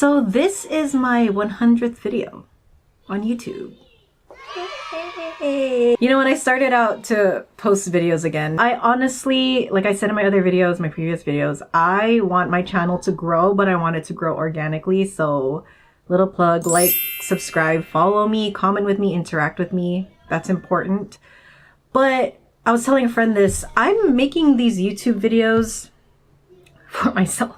So this is my 100th video on YouTube. Yay. You know, when I started out to post videos again, I honestly, like I said in my other videos, my previous videos, I want my channel to grow, but I want it to grow organically. So little plug, like, subscribe, follow me, comment with me, interact with me. That's important. But I was telling a friend this, I'm making these YouTube videos for myself.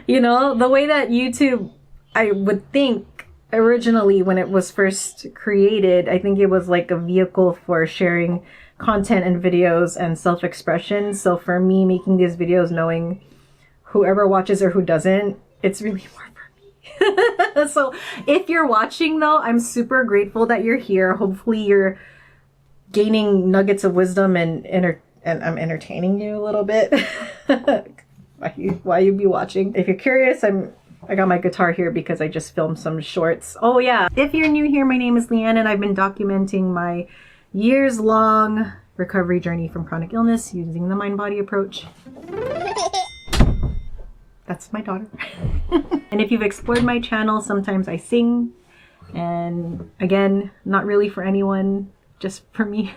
You know, the way that YouTube, I would think originally when it was first created, I think it was like a vehicle for sharing content and videos and self-expression. So for me, making these videos, knowing whoever watches or who doesn't, it's really more for me. So if you're watching though, I'm super grateful that you're here. Hopefully you're gaining nuggets of wisdom and I'm entertaining you a little bit. Why you be watching? If you're curious, I got my guitar here because I just filmed some shorts. Oh yeah, if you're new here, my name is Leanne and I've been documenting my years-long recovery journey from chronic illness using the mind-body approach. That's my daughter. And if you've explored my channel, sometimes I sing. And again, not really for anyone, just for me.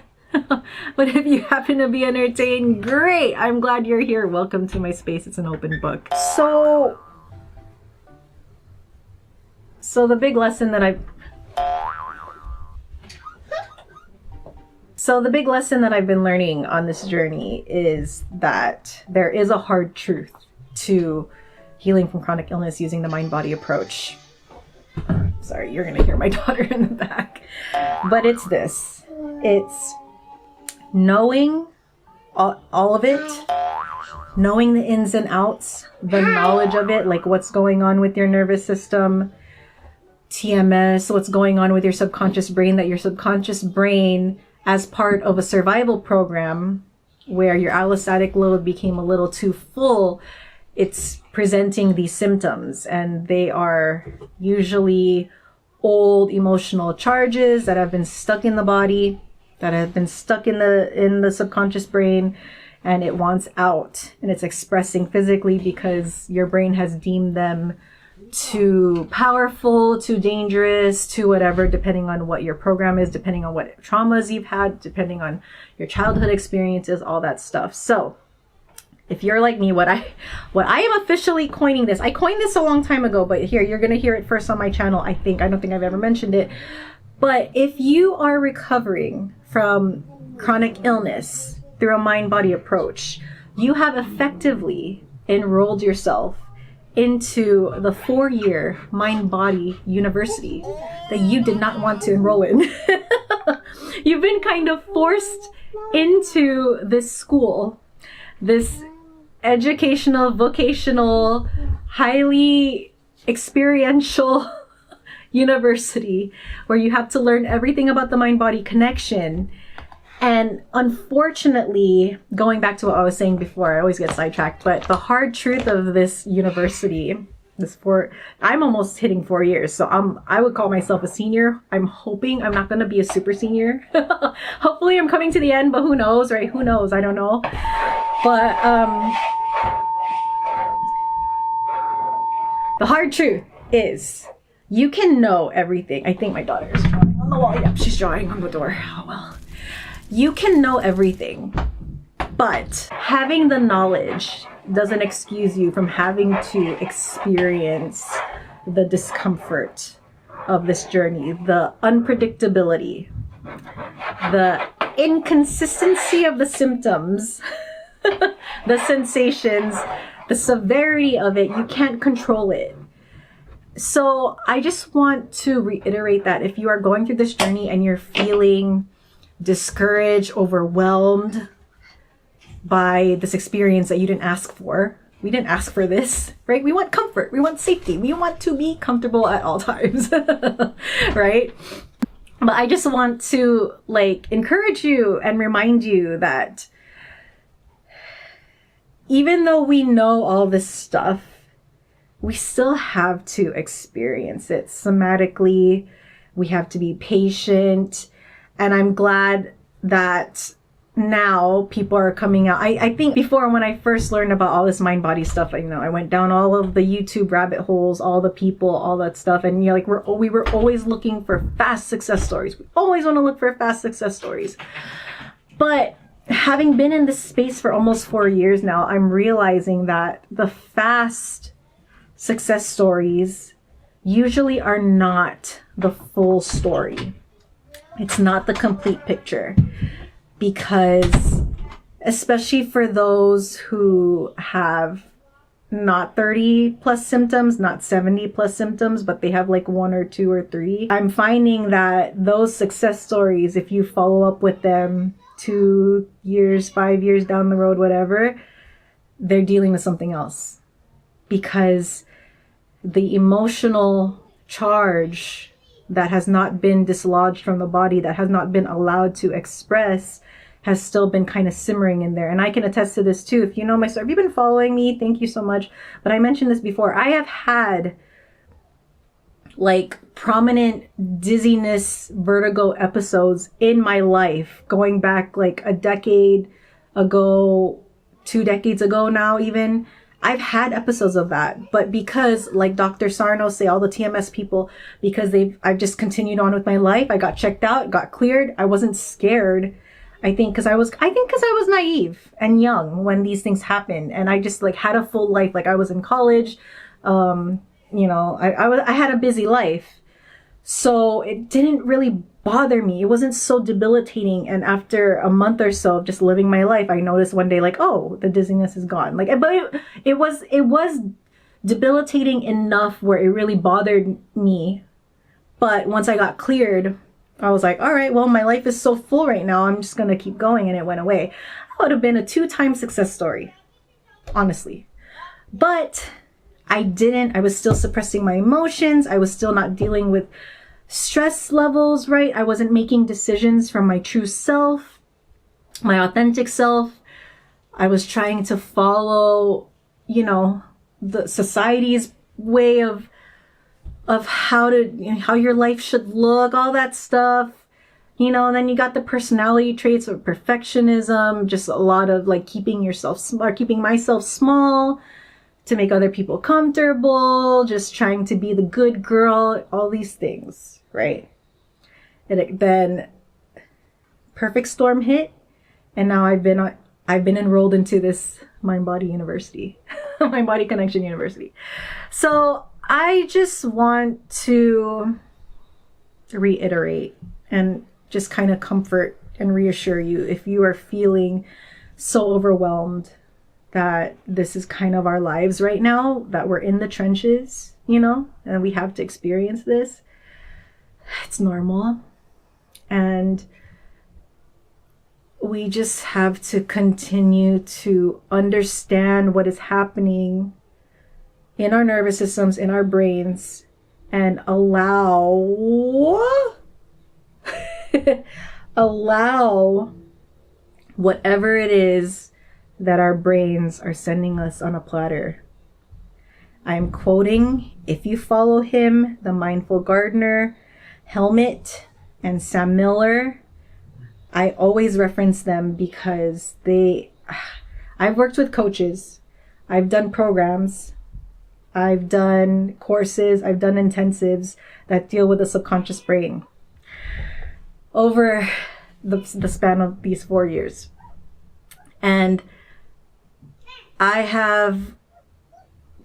But if you happen to be entertained, great! I'm glad you're here. Welcome to my space. It's an open book. So the big lesson that I've been learning on this journey is that there is a hard truth to healing from chronic illness using the mind-body approach. Sorry, you're gonna hear my daughter in the back. But it's this. It's knowing all of it, knowing the ins and outs, the knowledge of it, like what's going on with your nervous system, TMS, what's going on with your subconscious brain, that your subconscious brain, as part of a survival program where your allostatic load became a little too full, it's presenting these symptoms, and they are usually old emotional charges that have been stuck in the body, that have been stuck in the subconscious brain, and it wants out, and it's expressing physically because your brain has deemed them too powerful, too dangerous, too whatever, depending on what your program is, depending on what traumas you've had, depending on your childhood experiences, all that stuff. So if you're like me, what I am officially coining this, I coined this a long time ago, but here, you're going to hear it first on my channel. I don't think I've ever mentioned it. But if you are recovering from chronic illness through a mind-body approach, you have effectively enrolled yourself into the 4-year Mindbody University that you did not want to enroll in. You've been kind of forced into this school, this educational, vocational, highly experiential university where you have to learn everything about the mind-body connection. And unfortunately, going back to what I was saying before, I always get sidetracked, but the hard truth of this university, I'm almost hitting 4 years, so I would call myself a senior. I'm hoping I'm not going to be a super senior. Hopefully I'm coming to the end, but who knows, right? Who knows? I don't know. But the hard truth is you can know everything. I think my daughter is drawing on the wall. Yep, she's drawing on the door. Oh well. You can know everything, but having the knowledge doesn't excuse you from having to experience the discomfort of this journey, the unpredictability, the inconsistency of the symptoms, the sensations, the severity of it. You can't control it. So I just want to reiterate that if you are going through this journey and you're feeling discouraged, overwhelmed by this experience that you didn't ask for. We didn't ask for this, right? We want comfort. We want safety. We want to be comfortable at all times, right? But I just want to encourage you and remind you that even though we know all this stuff, we still have to experience it somatically. We have to be patient. And I'm glad that now people are coming out. I think before, when I first learned about all this mind body stuff, I went down all of the YouTube rabbit holes, all the people, all that stuff. And like we were always looking for fast success stories. We always want to look for fast success stories. But having been in this space for almost 4 years now, I'm realizing that the fast success stories usually are not the full story. It's not the complete picture. Because especially for those who have not 30 plus symptoms, not 70 plus symptoms, but they have like 1 or 2 or 3, I'm finding that those success stories, if you follow up with them 2 years, 5 years down the road, whatever, they're dealing with something else. Because the emotional charge that has not been dislodged from the body, that has not been allowed to express, has still been kind of simmering in there. And I can attest to this too. If you know my story, if you've been following me, thank you so much. But I mentioned this before. I have had like prominent dizziness, vertigo episodes in my life, going back like a decade ago, 2 decades ago now even. I've had episodes of that, but because, like Dr. Sarno say, all the TMS people, because I've just continued on with my life. I got checked out, got cleared. I wasn't scared. I think because I was naive and young when these things happened, and I just like had a full life. Like I was in college, I had a busy life, so it didn't really bother me. It wasn't so debilitating. And after a month or so of just living my life, I noticed one day like, oh, the dizziness is gone. Like, but it was debilitating enough where it really bothered me. But once I got cleared, I was like, all right, well, my life is so full right now. I'm just going to keep going. And it went away. I would have been a 2-time success story, honestly. But I didn't. I was still suppressing my emotions. I was still not dealing with stress levels, right? I wasn't making decisions from my true self, my authentic self. I was trying to follow, the society's way of how your life should look, all that stuff, and then you got the personality traits of perfectionism, just a lot of like keeping myself small to make other people comfortable, just trying to be the good girl, all these things, right? And then perfect storm hit, and now I've been enrolled into this Mindbody University, Mindbody Connection University. So I just want to reiterate and just kind of comfort and reassure you if you are feeling so overwhelmed that this is kind of our lives right now, that we're in the trenches, and we have to experience this. It's normal. And we just have to continue to understand what is happening in our nervous systems, in our brains, and allow whatever it is that our brains are sending us on a platter. I'm quoting, if you follow him, the Mindful Gardener, Helmet, and Sam Miller. I always reference them because I've worked with coaches, I've done programs, I've done courses, I've done intensives that deal with the subconscious brain over the span of these 4 years. And I have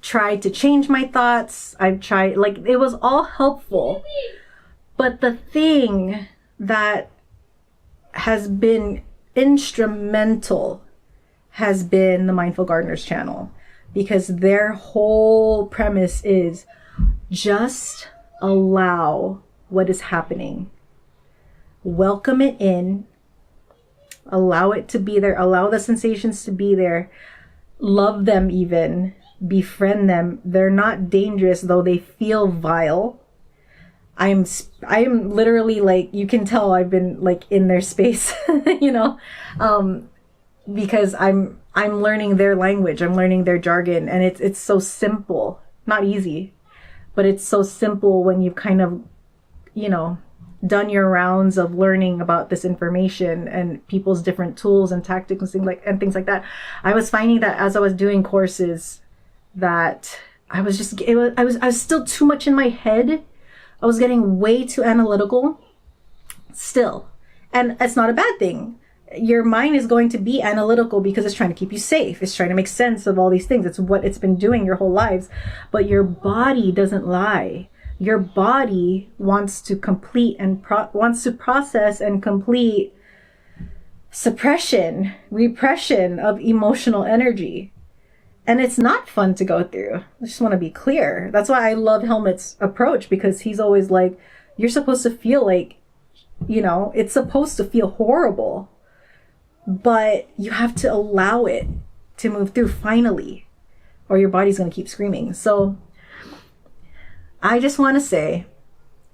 tried to change my thoughts. I've tried, it was all helpful. But the thing that has been instrumental has been the Mindful Gardeners channel, because their whole premise is just allow what is happening. Welcome it in. Allow it to be there. Allow the sensations to be there. Love them even. Befriend them. They're not dangerous, though they feel vile. I am literally you can tell I've been in their space, because I'm learning their language. I'm learning their jargon, and it's so simple, not easy, but it's so simple when you've kind of, done your rounds of learning about this information and people's different tools and tactics and things like that, I was finding that as I was doing courses that I was still too much in my head. I was getting way too analytical still. And it's not a bad thing. Your mind is going to be analytical because it's trying to keep you safe. It's trying to make sense of all these things. It's what it's been doing your whole lives. But your body doesn't lie. Your body wants to complete and wants to process and complete suppression, repression of emotional energy. And it's not fun to go through. I just want to be clear. That's why I love Helmut's approach, because he's always like, you're supposed to feel like, it's supposed to feel horrible, but you have to allow it to move through finally, or your body's going to keep screaming. So I just want to say,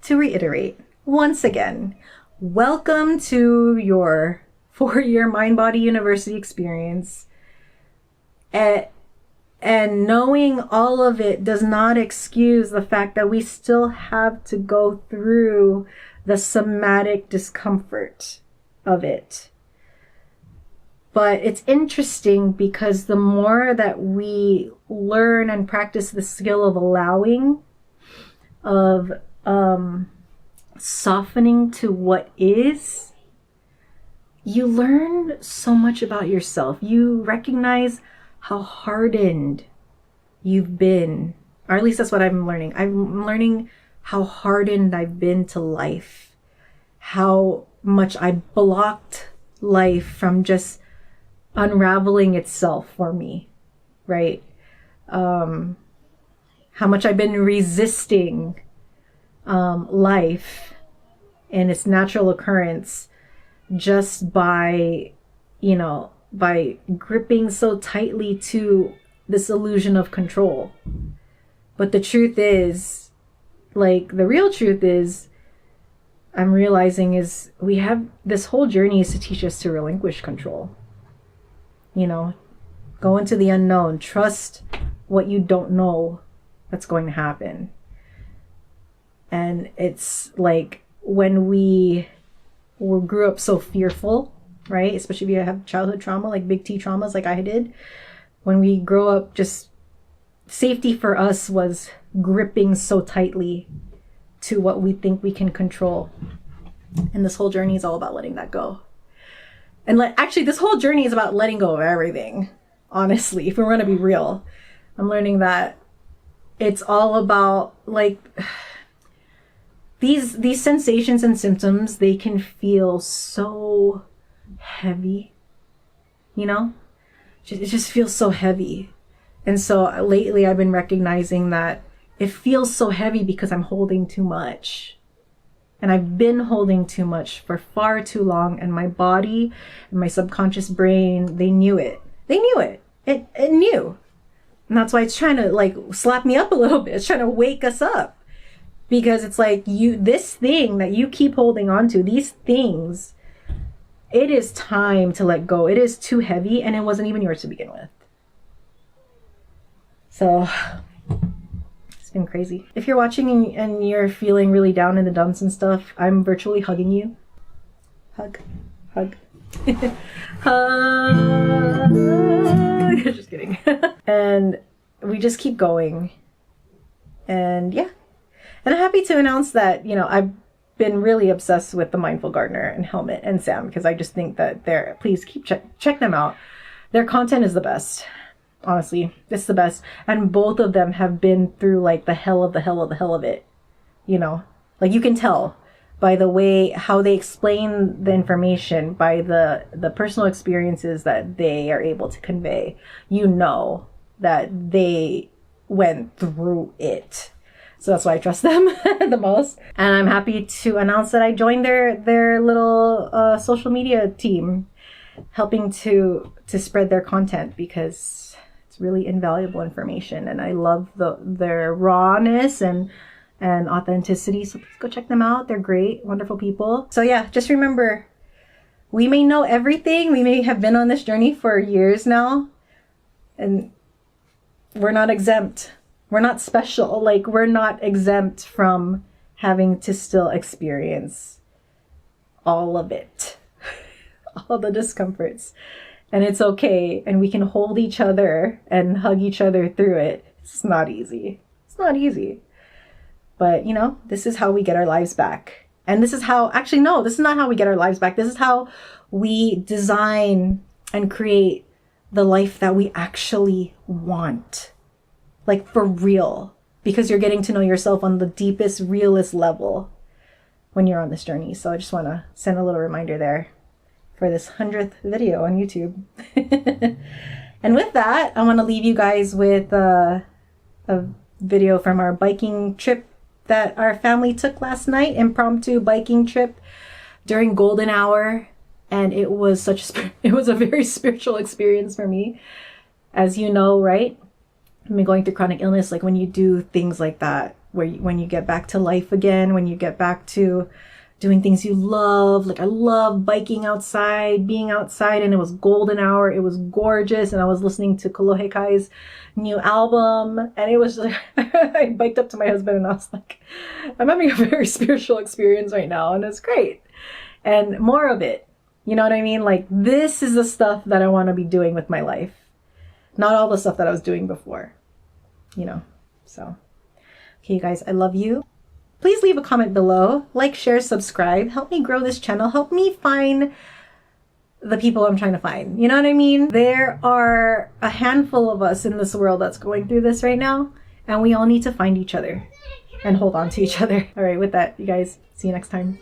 to reiterate once again, welcome to your 4-year Mindbody University experience. And knowing all of it does not excuse the fact that we still have to go through the somatic discomfort of it. But it's interesting because the more that we learn and practice the skill of allowing, of softening to what is, you learn so much about yourself. You recognize how hardened you've been, or at least that's what I'm learning. I'm learning how hardened I've been to life, how much I blocked life from just unraveling itself for me, right? How much I've been resisting life and its natural occurrence just by gripping so tightly to this illusion of control. But the truth is, the real truth is, I'm realizing is we have this whole journey is to teach us to relinquish control. Go into the unknown, trust what you don't know that's going to happen. And it's like when we grew up so fearful, right? Especially if you have childhood trauma, like big T traumas like I did. When we grow up, just safety for us was gripping so tightly to what we think we can control. And this whole journey is all about letting that go. And actually, this whole journey is about letting go of everything. Honestly, if we're going to be real, I'm learning that it's all about these sensations and symptoms. They can feel so heavy, it just feels so heavy. And so lately I've been recognizing that it feels so heavy because I'm holding too much. And I've been holding too much for far too long. And my body and my subconscious brain, they knew it. It knew. And that's why it's trying to slap me up a little bit. It's trying to wake us up. Because it's this thing that you keep holding on to, these things, it is time to let go. It is too heavy, and it wasn't even yours to begin with. So it's been crazy. If you're watching and you're feeling really down in the dumps and stuff, I'm virtually hugging you. Hug. Hug. Just kidding. And we just keep going. And yeah. And I'm happy to announce that, I've been really obsessed with the Mindful Gardener and Helmut and Sam, because I just think that please keep check them out. Their content is the best. Honestly, it's the best. And both of them have been through the hell of it. You can tell by the way how they explain the information, by the personal experiences that they are able to convey. That they went through it. So that's why I trust them the most. And I'm happy to announce that I joined their little social media team, helping to spread their content, because it's really invaluable information. And I love their rawness and authenticity. So please go check them out. They're great, wonderful people. So yeah, just remember, we may know everything. We may have been on this journey for years now, and we're not exempt. We're not special. We're not exempt from having to still experience all of it, all the discomforts. And it's okay. And we can hold each other and hug each other through it. It's not easy. It's not easy. But, you know, this is how we get our lives back. And this is how, actually, no, this is not how we get our lives back. This is how we design and create the life that we actually want. Like, for real. Because you're getting to know yourself on the deepest, realest level when you're on this journey. So I just want to send a little reminder there for this 100th video on YouTube. And with that, I want to leave you guys with a video from our biking trip that our family took last night, impromptu biking trip during golden hour. And it was it was a very spiritual experience for me. As you know, right? I've been going through chronic illness. Like when you do things like that, when you get back to life again, when you get back to doing things you love. Like I love biking outside, being outside, and it was golden hour. It was gorgeous. And I was listening to Kolohe Kai's new album. And it was like, I biked up to my husband and I was like, I'm having a very spiritual experience right now. And it's great. And more of it. You know what I mean? Like this is the stuff that I want to be doing with my life. Not all the stuff that I was doing before, you know, so. Okay, you guys, I love you. Please leave a comment below, like, share, subscribe, help me grow this channel, help me find the people I'm trying to find. You know what I mean? There are a handful of us in this world that's going through this right now, and we all need to find each other and hold on to each other. All right, with that, you guys, see you next time.